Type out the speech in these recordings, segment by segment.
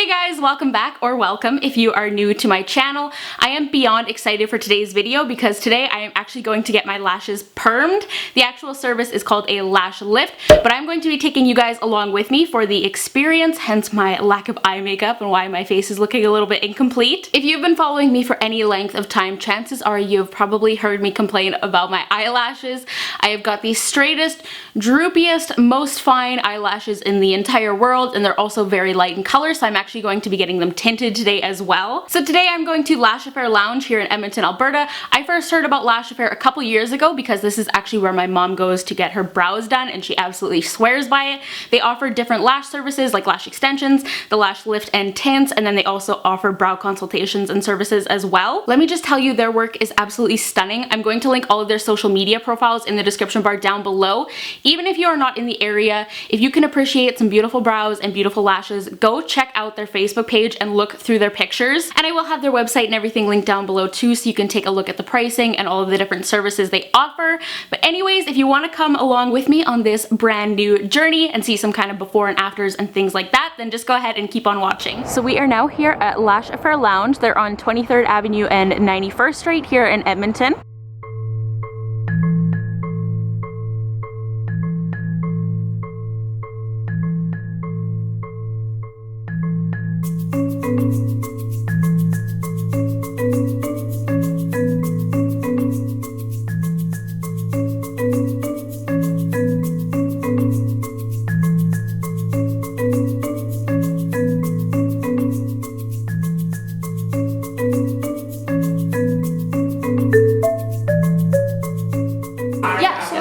guys, welcome back, or welcome if you are new to my channel. I am beyond excited for today's video because today I am actually going to get my lashes permed. The actual service is called a lash lift, but I'm going to be taking you guys along with me for the experience, hence my lack of eye makeup and why my face is looking a little bit incomplete. If you've been following me for any length of time, chances are you've probably heard me complain about my eyelashes. I have got the straightest, droopiest, most fine eyelashes in the entire world, and they're also very light in color, so I'm actually going to be getting them tinted today as well. So today I'm going to Lash Affair Lounge here in Edmonton, Alberta. I first heard about Lash Affair a couple years ago because this is actually where my mom goes to get her brows done, and she absolutely swears by it. They offer different lash services like lash extensions, the lash lift and tints, and then they also offer brow consultations and services as well. Let me just tell you, their work is absolutely stunning. I'm going to link all of their social media profiles in the description bar down below. Even if you are not in the area, if you can appreciate some beautiful brows and beautiful lashes, go check out their Facebook page and look through their pictures. And I will have their website and everything linked down below too, so you can take a look at the pricing and all of the different services they offer. But anyways, if you want to come along with me on this brand new journey and see some kind of before and afters and things like that, then just go ahead and keep on watching. So we are now here at Lash Affair Lounge. They're on 23rd Avenue and 91st Street here in Edmonton.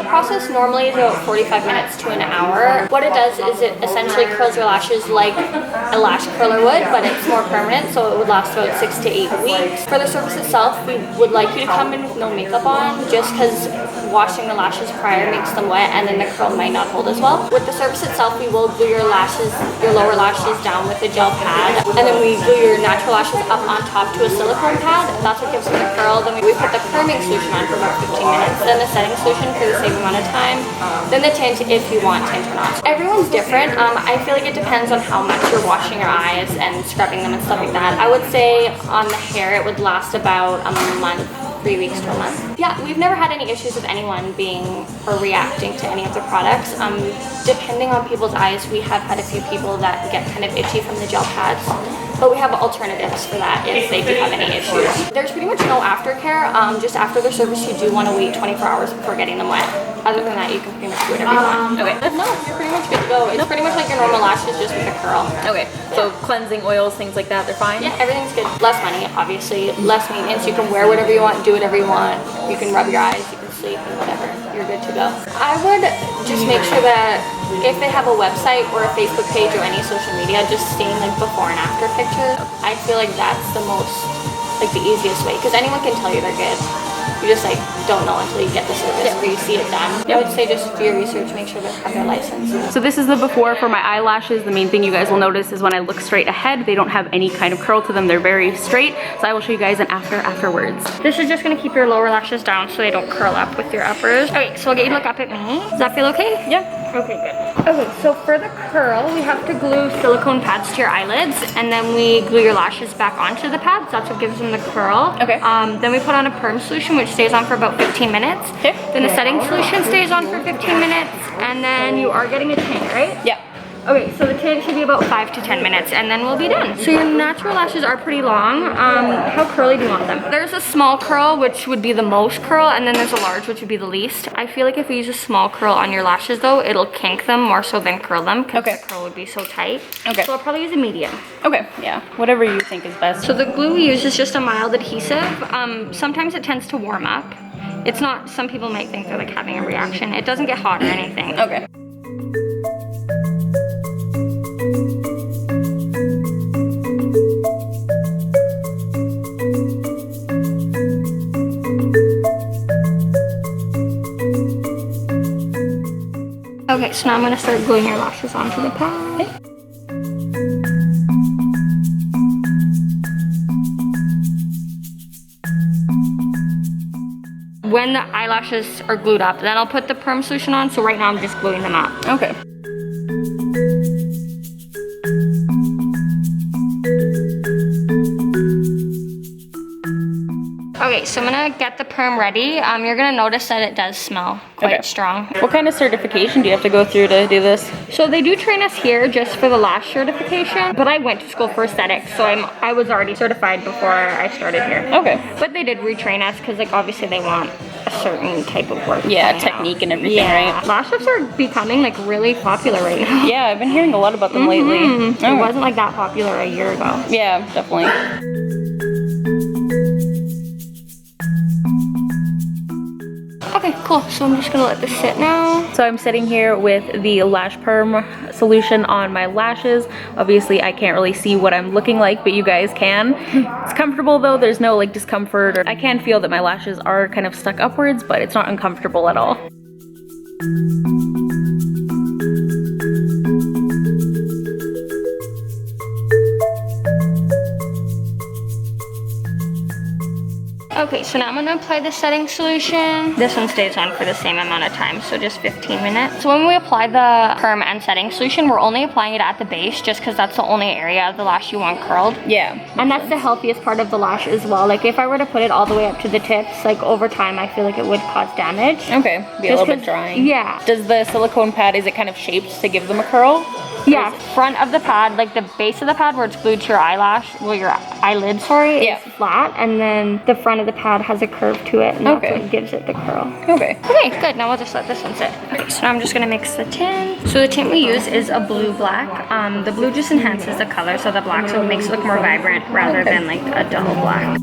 Process normally is about 45 minutes to an hour. What it does is it essentially curls your lashes like a lash curler would, but it's more permanent, so it would last about 6 to 8 weeks. For the service itself, we would like you to come in with no makeup on, just because washing the lashes prior makes them wet and then the curl might not hold as well. With the service itself, we will glue your lashes, your lower lashes down with a gel pad, and then we glue your natural lashes up on top to a silicone pad. That's what gives them the curl. Then we put the perming solution on for about 15 minutes, then the setting solution for the same amount of time, then the tint if you want tint or not. Everyone's different. I feel like it depends on how much you're washing your eyes and scrubbing them and stuff like that. I would say on the hair it would last about a month, 3 weeks to a month. Yeah, we've never had any issues with anyone being or reacting to any of the products. Depending on people's eyes, we have had a few people that get kind of itchy from the gel pads, but we have alternatives for that if they do have any issues. There's pretty much no aftercare. Just after the service, you do want to wait 24 hours before getting them wet. Other than that, you can pretty much do whatever you want. Okay. No, you're pretty much good to go. It's pretty much like your normal lashes, just with a curl. Okay, so cleansing oils, things like that, they're fine? Yeah, everything's good. Less money, obviously. Less maintenance. You can wear whatever you want, do whatever you want. You can rub your eyes, you can sleep, and whatever. You're good to go. I would just make sure that if they have a website or a Facebook page or any social media, just seeing like before and after pictures, I feel like that's the most, like the easiest way, because anyone can tell you they're good. You just like don't know until you get the service or you see it done. I would say just do your research, make sure they have their license. So this is the before for my eyelashes. The main thing you guys will notice is when I look straight ahead, they don't have any kind of curl to them. They're very straight. So I will show you guys an afterwards. This is just gonna keep your lower lashes down so they don't curl up with your uppers. Okay, so I'll get you to look up at me. Does that feel okay? Yeah. Okay, good. Okay, so for the curl, we have to glue silicone pads to your eyelids, and then we glue your lashes back onto the pads. That's what gives them the curl. Okay. Then we put on a perm solution, which stays on for about 15 minutes. Okay. Then the setting solution stays on for 15 minutes, and then you are getting a tint, right? Yeah. Okay, so the tint should be about 5 to 10 minutes, and then we'll be done. So your natural lashes are pretty long. How curly do you want them? There's a small curl, which would be the most curl, and then there's a large, which would be the least. I feel like if we use a small curl on your lashes, though, it'll kink them more so than curl them, because the curl would be so tight. Okay. So I'll probably use a medium. Okay, yeah, whatever you think is best. So the glue we use is just a mild adhesive. Sometimes it tends to warm up. It's not, some people might think they're like having a reaction. It doesn't get hot or anything. Okay. Okay, so now I'm gonna start gluing your lashes onto the pad. Okay. When the eyelashes are glued up, then I'll put the perm solution on. So right now I'm just gluing them up. Okay. Okay, so I'm gonna get the perm ready. You're gonna notice that it does smell quite strong. What kind of certification do you have to go through to do this? So they do train us here just for the lash certification, but I went to school for aesthetics, so I was already certified before I started here. Okay. But they did retrain us because like obviously they want a certain type of work. Yeah, technique and everything, right? Lash lifts are becoming like really popular right now. Yeah, I've been hearing a lot about them lately. It wasn't like that popular a year ago. Yeah, definitely. Okay, cool. So I'm just gonna let this sit now. So I'm sitting here with the Lash Perm Solution on my lashes. Obviously, I can't really see what I'm looking like, but you guys can. It's comfortable though. There's no like discomfort, or I can feel that my lashes are kind of stuck upwards, but it's not uncomfortable at all. Okay, so now I'm gonna apply the setting solution. This one stays on for the same amount of time, so just 15 minutes. So when we apply the perm and setting solution, we're only applying it at the base just because that's the only area of the lash you want curled. Yeah. And that's the healthiest part of the lash as well. Like if I were to put it all the way up to the tips, like over time, I feel like it would cause damage. Okay, be a little bit drying. Yeah. Does the silicone pad, is it kind of shaped to give them a curl? Yeah, front of the pad, like the base of the pad where it's glued to your eyelash, well your eyelid, sorry, is flat, and then the front of the pad has a curve to it, and that's what gives it the curl. Okay. Okay, good. Now we'll just let this one sit. Okay, so now I'm just gonna mix the tint. So the tint we use is a blue-black. The blue just enhances the color, so the black so it makes it look more vibrant rather than like a dull black.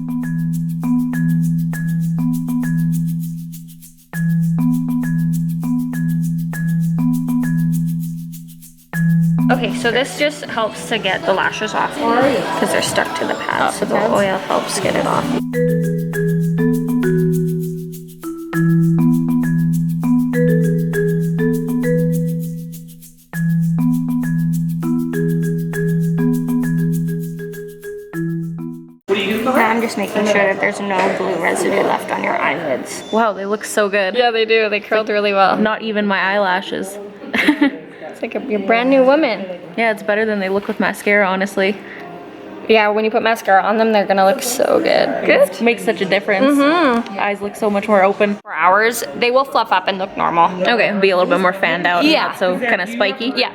Okay, so this just helps to get the lashes off because they're stuck to the pad, so the oil helps get it off. I'm just making sure that there's no blue residue left on your eyelids. Wow, they look so good. Yeah, they do. They curled really well. Not even my eyelashes. It's like you're a brand new woman. Yeah, it's better than they look with mascara, honestly. Yeah, when you put mascara on them, they're gonna look so good. Good. Makes such a difference. Eyes look so much more open. For hours, they will fluff up and look normal. Okay, be a little bit more fanned out. Yeah. And not so kind of spiky. Yeah.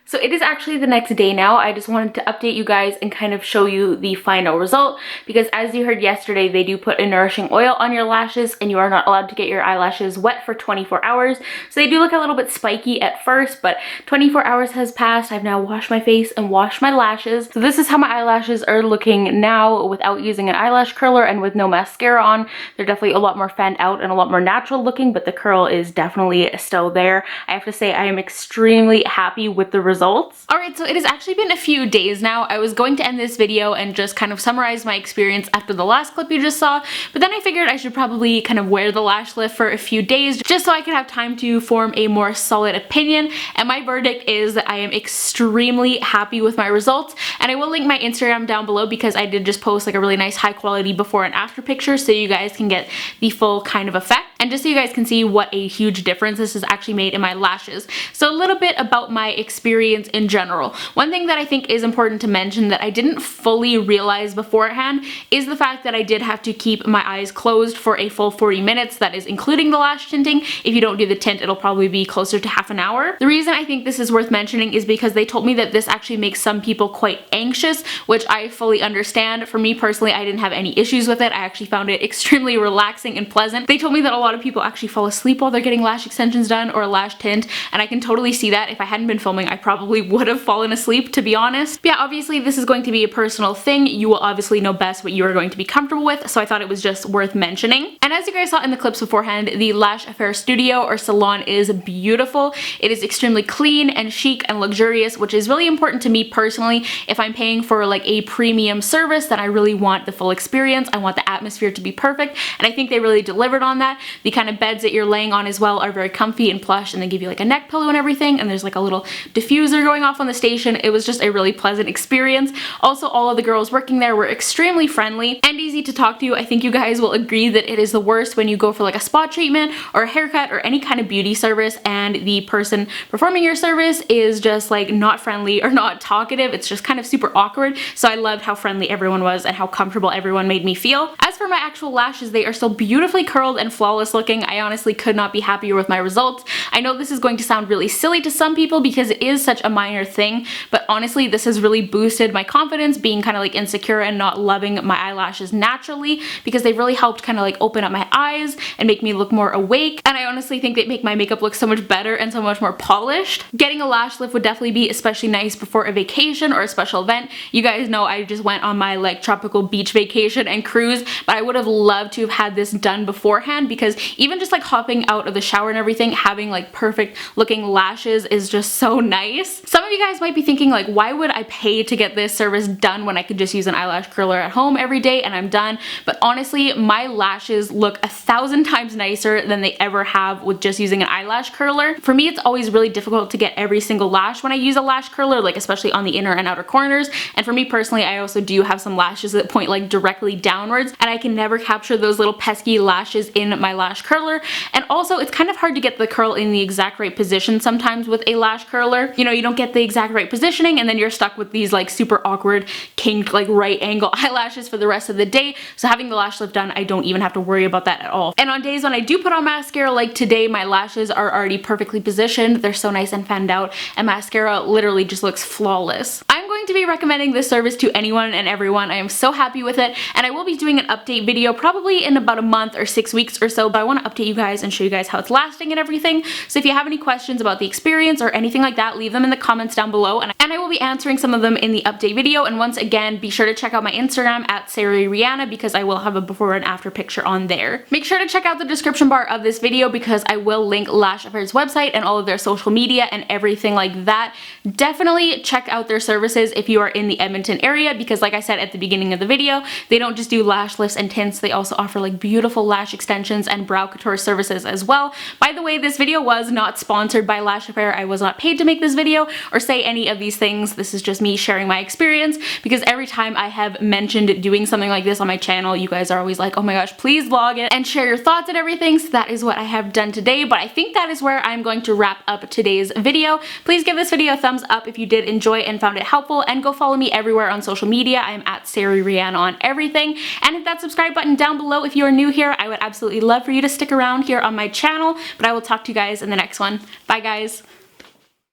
So it is actually the next day now. I just wanted to update you guys and kind of show you the final result, because as you heard yesterday, they do put a nourishing oil on your lashes and you are not allowed to get your eyelashes wet for 24 hours. So they do look a little bit spiky at first, but 24 hours has passed. I've now washed my face and washed my lashes. So this is how my eyelashes are looking now without using an eyelash curler and with no mascara on. They're definitely a lot more fanned out and a lot more natural looking, but the curl is definitely still there. I have to say I am extremely happy with the results. Alright, so it has actually been a few days now. I was going to end this video and just kind of summarize my experience after the last clip you just saw, but then I figured I should probably kind of wear the lash lift for a few days just so I could have time to form a more solid opinion, and my verdict is that I am extremely happy with my results, and I will link my Instagram down below because I did just post like a really nice high quality before and after picture so you guys can get the full kind of effect, and just so you guys can see what a huge difference this has actually made in my lashes. So a little bit about my experience in general. One thing that I think is important to mention that I didn't fully realize beforehand is the fact that I did have to keep my eyes closed for a full 40 minutes, that is including the lash tinting. If you don't do the tint, it'll probably be closer to half an hour. The reason I think this is worth mentioning is because they told me that this actually makes some people quite anxious, which I fully understand. For me personally, I didn't have any issues with it. I actually found it extremely relaxing and pleasant. They told me that a lot of people actually fall asleep while they're getting lash extensions done or a lash tint, and I can totally see that. If I hadn't been filming, I probably would have fallen asleep, to be honest. But yeah, obviously this is going to be a personal thing. You will obviously know best what you are going to be comfortable with, so I thought it was just worth mentioning. And as you guys saw in the clips beforehand, the Lash Affair studio or salon is beautiful. It is extremely clean and chic and luxurious, which is really important to me personally. If I'm paying for like a premium service, then I really want the full experience. I want the atmosphere to be perfect, and I think they really delivered on that. The kind of beds that you're laying on as well are very comfy and plush, and they give you like a neck pillow and everything, and there's like a little diffuser going off on the station. It was just a really pleasant experience. Also, all of the girls working there were extremely friendly and easy to talk to. I think you guys will agree that it is the worst when you go for like a spa treatment or a haircut or any kind of beauty service and the person performing your service is just like not friendly or not talkative. It's just kind of super awkward. So I loved how friendly everyone was and how comfortable everyone made me feel. As for my actual lashes, they are still beautifully curled and flawless looking. I honestly could not be happier with my results. I know this is going to sound really silly to some people because it is such a minor thing, but honestly this has really boosted my confidence, being kind of like insecure and not loving my eyelashes naturally, because they've really helped kind of like open up my eyes and make me look more awake, and I honestly think they make my makeup look so much better and so much more polished. Getting a lash lift would definitely be especially nice before a vacation or a special event. You guys know I just went on my like tropical beach vacation and cruise, but I would have loved to have had this done beforehand, because even just like hopping out of the shower and everything, having like perfect looking lashes is just so nice. Some of you guys might be thinking like, why would I pay to get this service done when I could just use an eyelash curler at home every day and I'm done? But honestly, my lashes look 1,000 times nicer than they ever have with just using an eyelash curler. For me, it's always really difficult to get every single lash when I use a lash curler, like especially on the inner and outer corners. And for me personally, I also do have some lashes that point like directly downwards, and I can never capture those little pesky lashes in my lash curler. And also, it's kind of hard to get the curl in the exact right position sometimes with a lash curler. You know, you don't get the exact right positioning, and then you're stuck with these like super awkward kinked like right angle eyelashes for the rest of the day. So having the lash lift done, I don't even have to worry about that at all. And on days when I do put on mascara, like today, my lashes are already perfectly positioned. They're so nice and fanned out, and mascara literally just looks flawless. I'm going to be recommending this service to anyone and everyone. I am so happy with it, and I will be doing an update video probably in about a month or 6 weeks or so, but I want to update you guys and show you guys how it's lasting and everything. So if you have any questions about the experience or anything like that, leave them in the comments down below, and I will be answering some of them in the update video. And once again, be sure to check out my Instagram at SARI because I will have a before and after picture on there. Make sure to check out the description bar of this video because I will link Lash Affair's website and all of their social media and everything like that. Definitely check out their services if you are in the Edmonton area, because like I said at the beginning of the video, they don't just do lash lifts and tints, they also offer like beautiful lash extensions and brow couture services as well. By the way, this video was not sponsored by Lash Affair. I was not paid to make this video or say any of these things. This is just me sharing my experience, because every time I have mentioned doing something like this on my channel, you guys are always like, oh my gosh, please vlog it and share your thoughts and everything. So that is what I have done today, but I think that is where I'm going to wrap up today's video. Please give this video a thumbs up if you did enjoy and found it helpful, and go follow me everywhere on social media. I am at SARI on everything, and hit that subscribe button down below if you are new here. I would absolutely love for you to stick around here on my channel, but I will talk to you guys in the next one. Bye guys.